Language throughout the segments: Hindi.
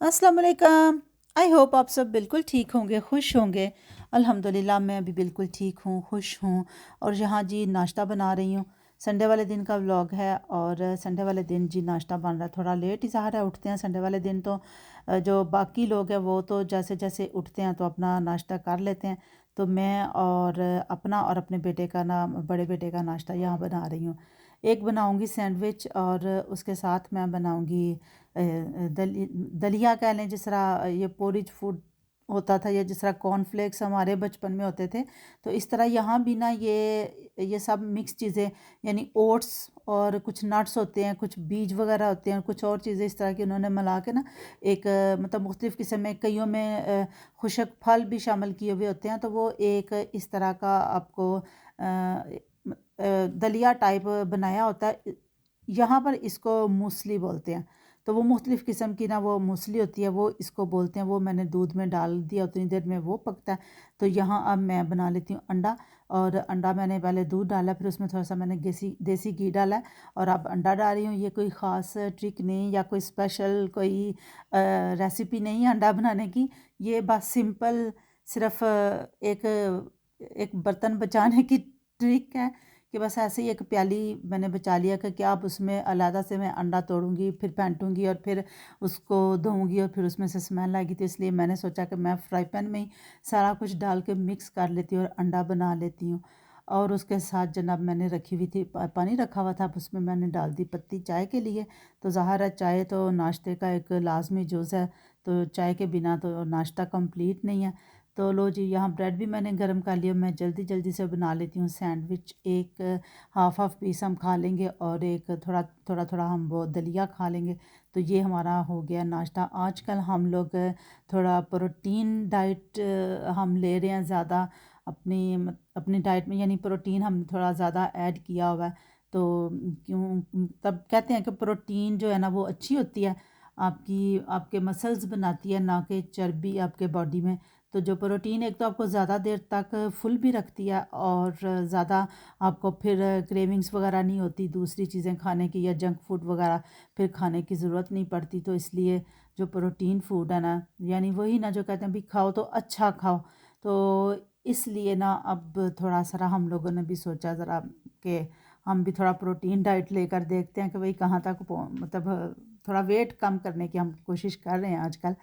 अस्सलाम वालेकुम। आई होप आप सब बिल्कुल ठीक होंगे, खुश होंगे। अल्हम्दुलिल्लाह मैं भी बिल्कुल ठीक हूँ, खुश हूँ। और यहाँ जी नाश्ता बना रही हूँ। संडे वाले दिन का व्लॉग है और संडे वाले दिन जी नाश्ता बन रहा है। थोड़ा लेट ही ज़ाहिर है उठते हैं संडे वाले दिन तो जो बाकी लोग हैं वो तो जैसे जैसे उठते हैं तो अपना नाश्ता कर लेते हैं। तो मैं और अपना और अपने बेटे का बड़े बेटे का नाश्ता यहाँ बना रही हूँ। एक बनाऊँगी सैंडविच और उसके साथ मैं बनाऊँगी दलिया कह लें, जिस तरह ये पोरिज फूड होता था या जिस तरह कॉर्नफ्लेक्स हमारे बचपन में होते थे, तो इस तरह यहाँ भी ना ये सब मिक्स चीज़ें, यानी ओट्स और कुछ नट्स होते हैं, कुछ बीज वगैरह होते हैं, कुछ और चीज़ें इस तरह की उन्होंने मिला के ना एक मतलब मुख्तलिफ़ किस्म में, कईयों में खुशक फल भी शामिल किए हुए होते हैं, तो वो एक इस तरह का आपको दलिया टाइप बनाया होता है। यहाँ पर इसको मूसली बोलते हैं। तो वो मुख्तलिफ़ किस्म की ना वो मूसली होती है, वो इसको बोलते हैं। वो मैंने दूध में डाल दिया, उतनी देर में वो पकता है। तो यहाँ अब मैं बना लेती हूँ अंडा। और अंडा मैंने पहले दूध डाला, फिर उसमें थोड़ा सा मैंने देसी घी डाला है और अब अंडा डाल रही हूँ। ये कोई ख़ास ट्रिक नहीं या कोई स्पेशल कोई रेसिपी नहीं है अंडा बनाने की। ये बस सिंपल सिर्फ एक बर्तन बचाने की ट्रिक है कि बस ऐसे ही एक प्याली मैंने बचा लिया कि क्या, अब उसमें अलहदा से मैं अंडा तोड़ूंगी, फिर फेंटूंगी और फिर उसको धोऊंगी और फिर उसमें से स्मेल आएगी। तो इसलिए मैंने सोचा कि मैं फ्राई पैन में ही सारा कुछ डाल के मिक्स कर लेती हूँ और अंडा बना लेती हूँ। और उसके साथ जनाब मैंने रखी हुई थी पानी रखा हुआ था, अब उसमें मैंने डाल दी पत्ती चाय के लिए। तो ज़ाहिर है चाय तो नाश्ते का एक लाजमी जुज़ है, तो चाय के बिना तो नाश्ता कंप्लीट नहीं है। तो लो जी, यहाँ ब्रेड भी मैंने गर्म कर लिया। मैं जल्दी जल्दी से बना लेती हूँ सैंडविच। एक हाफ़ हाफ़ पीस हम खा लेंगे और एक थोड़ा थोड़ा थोड़ा हम वो दलिया खा लेंगे। तो ये हमारा हो गया नाश्ता। आजकल हम लोग थोड़ा प्रोटीन डाइट हम ले रहे हैं ज़्यादा अपनी डाइट में, यानी प्रोटीन हम थोड़ा ज़्यादा ऐड किया हुआ है। तो क्यों, तब कहते हैं कि प्रोटीन जो है ना वो अच्छी होती है, आपके मसल्स बनाती है, ना कि चर्बी आपके बॉडी में। तो जो प्रोटीन एक तो आपको ज़्यादा देर तक फुल भी रखती है और ज़्यादा आपको फिर क्रेविंग्स वगैरह नहीं होती दूसरी चीज़ें खाने की या जंक फूड वगैरह फिर खाने की ज़रूरत नहीं पड़ती। तो इसलिए जो प्रोटीन फूड है ना, यानी वही ना जो कहते हैं भी खाओ तो अच्छा खाओ। तो इसलिए ना अब थोड़ा सा हम लोगों ने भी सोचा ज़रा कि हम भी थोड़ा प्रोटीन डाइट लेकर देखते हैं कि भाई कहाँ तक मतलब थोड़ा वेट कम करने की हम कोशिश कर रहे हैं आजकल।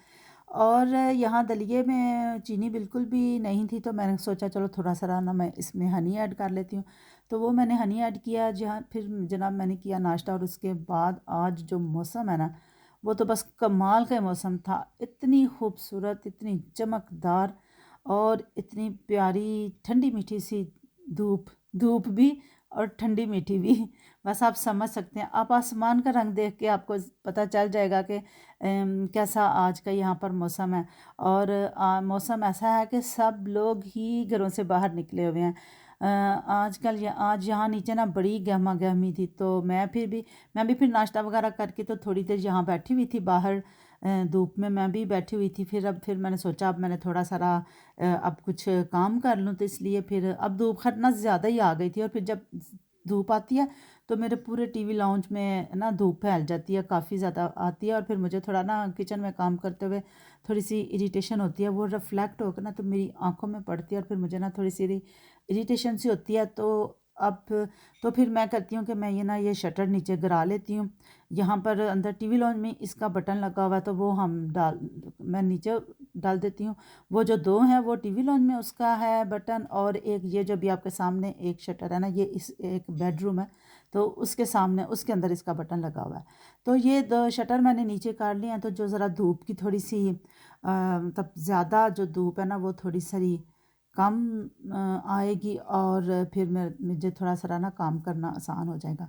और यहाँ दलिये में चीनी बिल्कुल भी नहीं थी, तो मैंने सोचा चलो थोड़ा सा ना मैं इसमें हनी ऐड कर लेती हूँ। तो वो मैंने हनी ऐड किया, जहाँ फिर जनाब मैंने किया नाश्ता। और उसके बाद आज जो मौसम है ना, वो तो बस कमाल का मौसम था। इतनी खूबसूरत, इतनी चमकदार और इतनी प्यारी ठंडी मीठी सी धूप। धूप भी और ठंडी मीठी भी। बस आप समझ सकते हैं, आप आसमान का रंग देख के आपको पता चल जाएगा कि कैसा आज का यहाँ पर मौसम है। और मौसम ऐसा है कि सब लोग ही घरों से बाहर निकले हुए हैं। आजकल आज यहाँ नीचे ना बड़ी गहमा गहमी थी, तो मैं भी फिर नाश्ता वगैरह करके तो थोड़ी देर यहाँ बैठी हुई थी बाहर धूप में मैं भी बैठी हुई थी। फिर मैंने सोचा अब मैंने थोड़ा सारा अब कुछ काम कर लूँ, तो इसलिए फिर अब धूप खटना ज़्यादा ही आ गई थी। और फिर जब धूप आती है तो मेरे पूरे टीवी लाउंज में ना धूप फैल जाती है, काफ़ी ज़्यादा आती है। और फिर मुझे थोड़ा ना किचन में काम करते हुए थोड़ी सी इरिटेशन होती है, वो रिफ्लेक्ट होकर ना तो मेरी आंखों में पड़ती है और फिर मुझे ना थोड़ी सी इरिटेशन सी होती है। अब तो फिर मैं करती हूँ कि मैं ये शटर नीचे गिरा लेती हूँ। यहाँ पर अंदर टीवी लॉन्च में इसका बटन लगा हुआ है, तो वो मैं नीचे डाल देती हूँ। वो जो दो हैं वो टीवी लॉन्च में उसका है बटन, और एक ये जो भी आपके सामने एक शटर है ना, ये इस एक बेडरूम है, तो उसके सामने उसके अंदर इसका बटन लगा हुआ है। तो ये दो शटर मैंने नीचे काट लिए हैं। तो जो ज़रा धूप की थोड़ी सी मतलब ज़्यादा जो धूप है ना वो थोड़ी सी कम आएगी और फिर मुझे थोड़ा सा ना काम करना आसान हो जाएगा।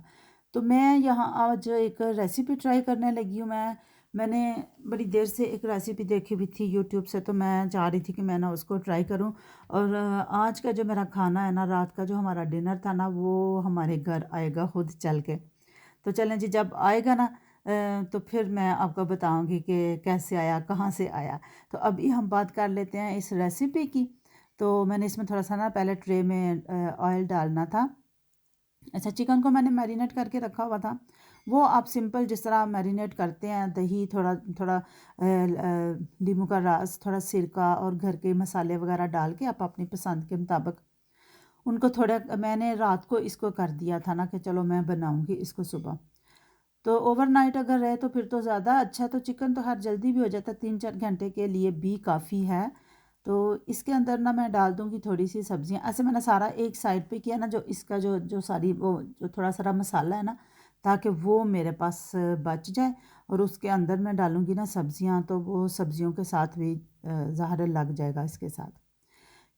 तो मैं यहाँ आज एक रेसिपी ट्राई करने लगी हूँ। मैंने बड़ी देर से एक रेसिपी देखी हुई थी यूट्यूब से, तो मैं चाह रही थी कि मैं ना उसको ट्राई करूँ। और आज का जो मेरा खाना है ना, रात का जो हमारा डिनर था ना, वो हमारे घर आएगा खुद चल के। तो चलें जी, जब आएगा ना तो फिर मैं आपको बताऊंगी कि कैसे आया, कहाँ से आया। तो अभी हम बात कर लेते हैं इस रेसिपी की। तो मैंने इसमें थोड़ा सा ना पहले ट्रे में ऑयल डालना था। अच्छा, चिकन को मैंने मैरिनेट करके रखा हुआ था। वो आप सिंपल जिस तरह मैरिनेट करते हैं, दही, थोड़ा थोड़ा नींबू का रस, थोड़ा सिरका और घर के मसाले वगैरह डाल के आप अपनी पसंद के मुताबिक उनको थोड़ा, मैंने रात को इसको कर दिया था ना कि चलो मैं बनाऊंगी इसको सुबह। तो ओवरनाइट अगर रहे तो फिर तो ज़्यादा अच्छा, तो चिकन तो हर जल्दी भी हो जाता है, 3-4 घंटे के लिए भी काफ़ी है। तो इसके अंदर ना मैं डाल दूँगी थोड़ी सी सब्जियाँ, ऐसे मैंने सारा एक साइड पे किया ना, जो इसका जो जो सारी वो जो थोड़ा सारा मसाला है ना, ताकि वो मेरे पास बच जाए। और उसके अंदर मैं डालूँगी ना सब्जियाँ, तो वो सब्जियों के साथ भी ज़ाहिर लग जाएगा इसके साथ।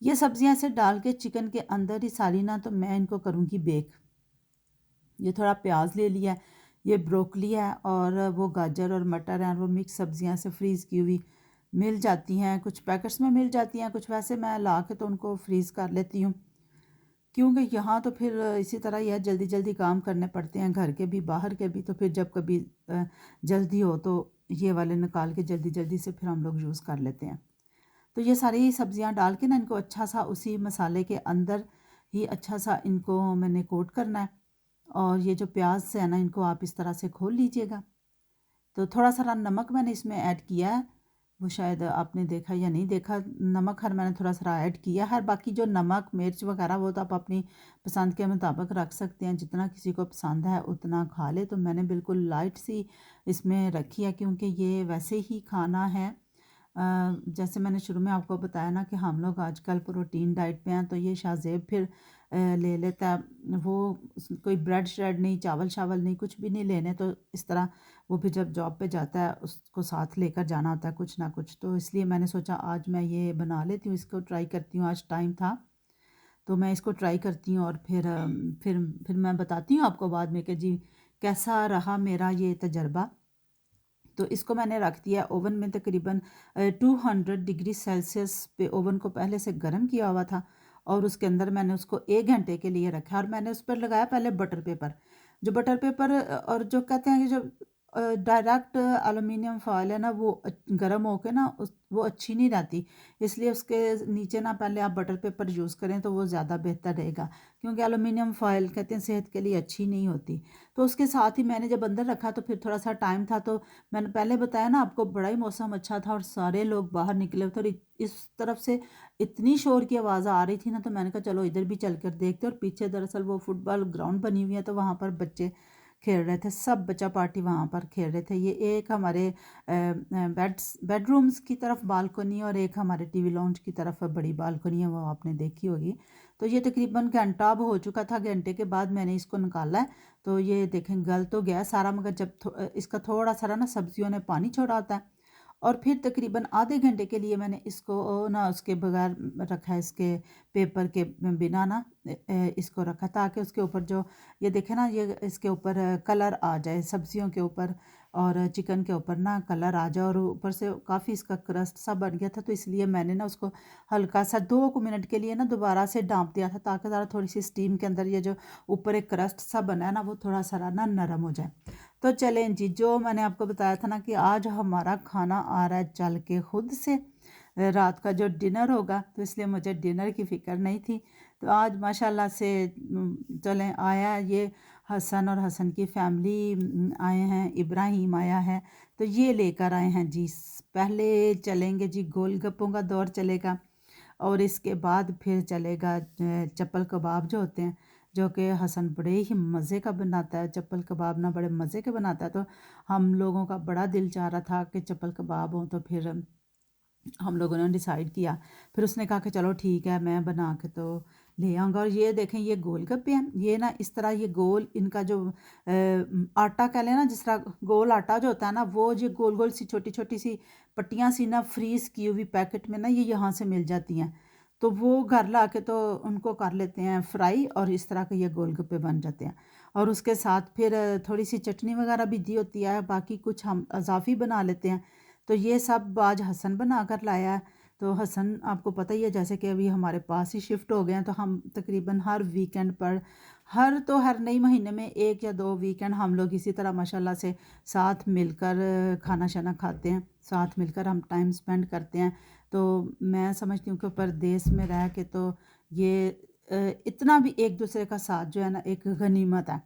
ये सब्जियाँ ऐसे डाल के चिकन के अंदर ही सारी ना, तो मैं इनको करूँगी बेक। ये थोड़ा प्याज ले लिया है, ये ब्रोकली है, और वो गाजर और मटर हैं, और वो मिक्स सब्जियां से फ्रीज़ की हुई मिल जाती हैं, कुछ पैकेट्स में मिल जाती हैं, कुछ वैसे मैं ला के तो उनको फ्रीज़ कर लेती हूँ, क्योंकि यहाँ तो फिर इसी तरह ही है, जल्दी जल्दी काम करने पड़ते हैं, घर के भी बाहर के भी। तो फिर जब कभी जल्दी हो तो ये वाले निकाल के जल्दी जल्दी से फिर हम लोग यूज़ कर लेते हैं। तो ये सारी सब्जियां डाल के ना, इनको अच्छा सा उसी मसाले के अंदर ही अच्छा सा इनको मैंने कोट करना है। और ये जो प्याज है ना, इनको आप इस तरह से खोल लीजिएगा। तो थोड़ा सा नमक मैंने इसमें ऐड किया है, वो शायद आपने देखा या नहीं देखा, नमक हर मैंने थोड़ा सा ऐड किया है। बाकी जो नमक मिर्च वगैरह वो तो आप अपनी पसंद के मुताबिक रख सकते हैं, जितना किसी को पसंद है उतना खा ले। तो मैंने बिल्कुल लाइट सी इसमें रखी है, क्योंकि ये वैसे ही खाना है। जैसे मैंने शुरू में आपको बताया ना कि हम लोग आजकल प्रोटीन डाइट पे हैं, तो ये शाहज़ेब फिर ले लेता है वो, कोई ब्रेड श्रेड नहीं, चावल शावल नहीं, कुछ भी नहीं लेने। तो इस तरह वो फिर जब जॉब पे जाता है उसको साथ लेकर जाना होता है कुछ ना कुछ। तो इसलिए मैंने सोचा आज मैं ये बना लेती हूँ, इसको ट्राई करती हूँ, आज टाइम था तो मैं इसको ट्राई करती हूँ। और फिर मैं बताती हूँ आपको बाद में कि जी कैसा रहा मेरा ये तजर्बा। तो इसको मैंने रख दिया ओवन में, तकरीबन 200 डिग्री सेल्सियस पे ओवन को पहले से गर्म किया हुआ था। और उसके अंदर मैंने उसको 1 घंटे के लिए रखा, और मैंने उस पर लगाया पहले बटर पेपर। जो बटर पेपर और जो कहते हैं कि जो डायरेक्ट एलुमिनियम फॉयल है ना, वो गर्म होके ना वो अच्छी नहीं रहती। इसलिए उसके नीचे ना पहले आप बटर पेपर यूज़ करें तो वो ज़्यादा बेहतर रहेगा, क्योंकि एलुमिनियम फॉयल कहते हैं सेहत के लिए अच्छी नहीं होती। तो उसके साथ ही मैंने जब अंदर रखा तो फिर थोड़ा सा टाइम था, तो मैंने पहले बताया ना आपको, बड़ा ही मौसम अच्छा था और सारे लोग बाहर निकले हुए थे, और इस तरफ से इतनी शोर की आवाज़ आ रही थी ना, तो मैंने कहा चलो इधर भी चल कर देखते। और पीछे दरअसल वो फुटबॉल ग्राउंड बनी हुई है, तो वहाँ पर बच्चे खेल रहे थे, सब बच्चा पार्टी वहाँ पर खेल रहे थे। ये एक हमारे बेडरूम्स की तरफ बालकनी, और एक हमारे टीवी लॉन्च की तरफ बड़ी बालकनी है, वो आपने देखी होगी। तो ये तकरीबन घंटा अब हो चुका था, घंटे के बाद मैंने इसको निकाला है। तो ये देखें गल तो गया सारा, मगर जब इसका थोड़ा सा ना सब्जियों ने पानी छोड़ा होता है। और फिर तकरीबन आधे घंटे के लिए मैंने इसको ना उसके बगैर रखा है, इसके पेपर के बिना ना इसको रखा, ताकि उसके ऊपर जो ये देखे ना, ये इसके ऊपर कलर आ जाए, सब्जियों के ऊपर और चिकन के ऊपर ना कलर आ जाए, और ऊपर से काफ़ी इसका क्रस्ट सा बन गया था। तो इसलिए मैंने ना उसको हल्का सा 2 मिनट के लिए ना दोबारा से डांप दिया था, ताकि ज़रा थोड़ी सी स्टीम के अंदर ये जो ऊपर एक क्रस्ट सा बना है ना, वो थोड़ा सा ना नरम हो जाए। तो चलें जी, जो मैंने आपको बताया था ना कि आज हमारा खाना आ रहा है चल के खुद से, रात का जो डिनर होगा, तो इसलिए मुझे डिनर की फ़िक्र नहीं थी। तो आज माशाल्लाह से चलें आया ये हसन और हसन की फैमिली आए हैं, इब्राहिम आया है, तो ये लेकर आए हैं जी। पहले चलेंगे जी, गोलगप्पों का दौर चलेगा, और इसके बाद फिर चलेगा चप्पल कबाब जो होते हैं, जो कि हसन बड़े ही मज़े का बनाता है। चप्पल कबाब ना बड़े मज़े के बनाता है। तो हम लोगों का बड़ा दिल चाह रहा था कि चप्पल कबाब हो, तो फिर हम लोगों ने डिसाइड किया। फिर उसने कहा कि चलो ठीक है, मैं बना के तो ले आऊँगा। और ये देखें, ये गोलगप्पे हैं, ये ना इस तरह ये गोल इनका जो आटा कह लें ना, जिस तरह गोल आटा जो होता है ना, वो जो गोल गोल सी छोटी छोटी सी पट्टियाँ सी ना फ्रीज़ की हुई पैकेट में ना, ये यहाँ से मिल जाती हैं। तो वो घर ला के तो उनको कर लेते हैं फ्राई, और इस तरह के ये गोलगप्पे बन जाते हैं। और उसके साथ फिर थोड़ी सी चटनी वगैरह भी दी होती है, बाकी कुछ हम अज़ाफ़ी बना लेते हैं। तो ये सब आज हसन बना कर लाया है। तो हसन आपको पता ही है, जैसे कि अभी हमारे पास ही शिफ्ट हो गए हैं, तो हम तकरीबन हर वीकेंड पर, हर नई महीने में 1 या 2 वीकेंड हम लोग इसी तरह माशाल्लाह से साथ मिलकर खाना शाना खाते हैं, साथ मिलकर हम टाइम स्पेंड करते हैं। तो मैं समझती हूँ कि परदेश में रह के तो ये इतना भी एक दूसरे का साथ जो है ना, एक गनीमत है।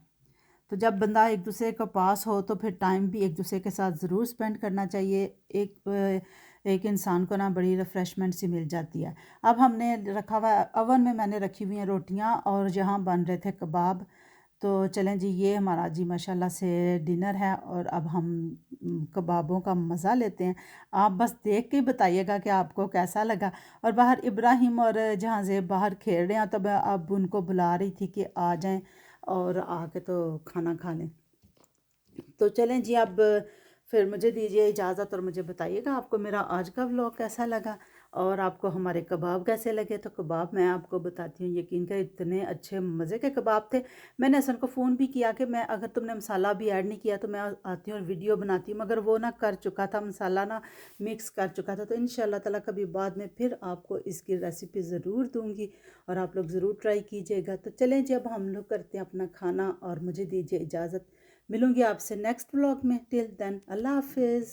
तो जब बंदा एक दूसरे के पास हो तो फिर टाइम भी एक दूसरे के साथ ज़रूर स्पेंड करना चाहिए। एक इंसान को ना बड़ी रिफ़्रेशमेंट सी मिल जाती है। अब हमने रखा हुआ है ओवन में, मैंने रखी हुई हैं रोटियां और यहाँ बन रहे थे कबाब। तो चलें जी, ये हमारा जी माशाल्लाह से डिनर है और अब हम कबाबों का मज़ा लेते हैं। आप बस देख के ही बताइएगा कि आपको कैसा लगा। और बाहर इब्राहिम और जहाँ से बाहर खेल रहे हैं, तो मैं अब उनको बुला रही थी कि आ जाएं और आके तो खाना खा लें। तो चलें जी, अब फिर मुझे दीजिए इजाज़त और मुझे बताइएगा आपको मेरा आज का व्लॉग कैसा लगा और आपको हमारे कबाब कैसे लगे। तो कबाब मैं आपको बताती हूँ, यकीन कर इतने अच्छे मज़े के कबाब थे। मैंने हसन को फ़ोन भी किया कि मैं अगर तुमने मसाला भी ऐड नहीं किया तो मैं आती हूँ और वीडियो बनाती हूँ, मगर वो ना कर चुका था, मसाला ना मिक्स कर चुका था। तो इंशाल्लाह ताला कभी बाद में फिर आपको इसकी रेसिपी ज़रूर दूँगी और आप लोग ज़रूर ट्राई कीजिएगा। तो चलें जी, अब हम लोग करते हैं अपना खाना और मुझे दीजिए इजाज़त। मिलूंगी आपसे नेक्स्ट व्लॉग में। टिल देन अल्लाह हाफिज़।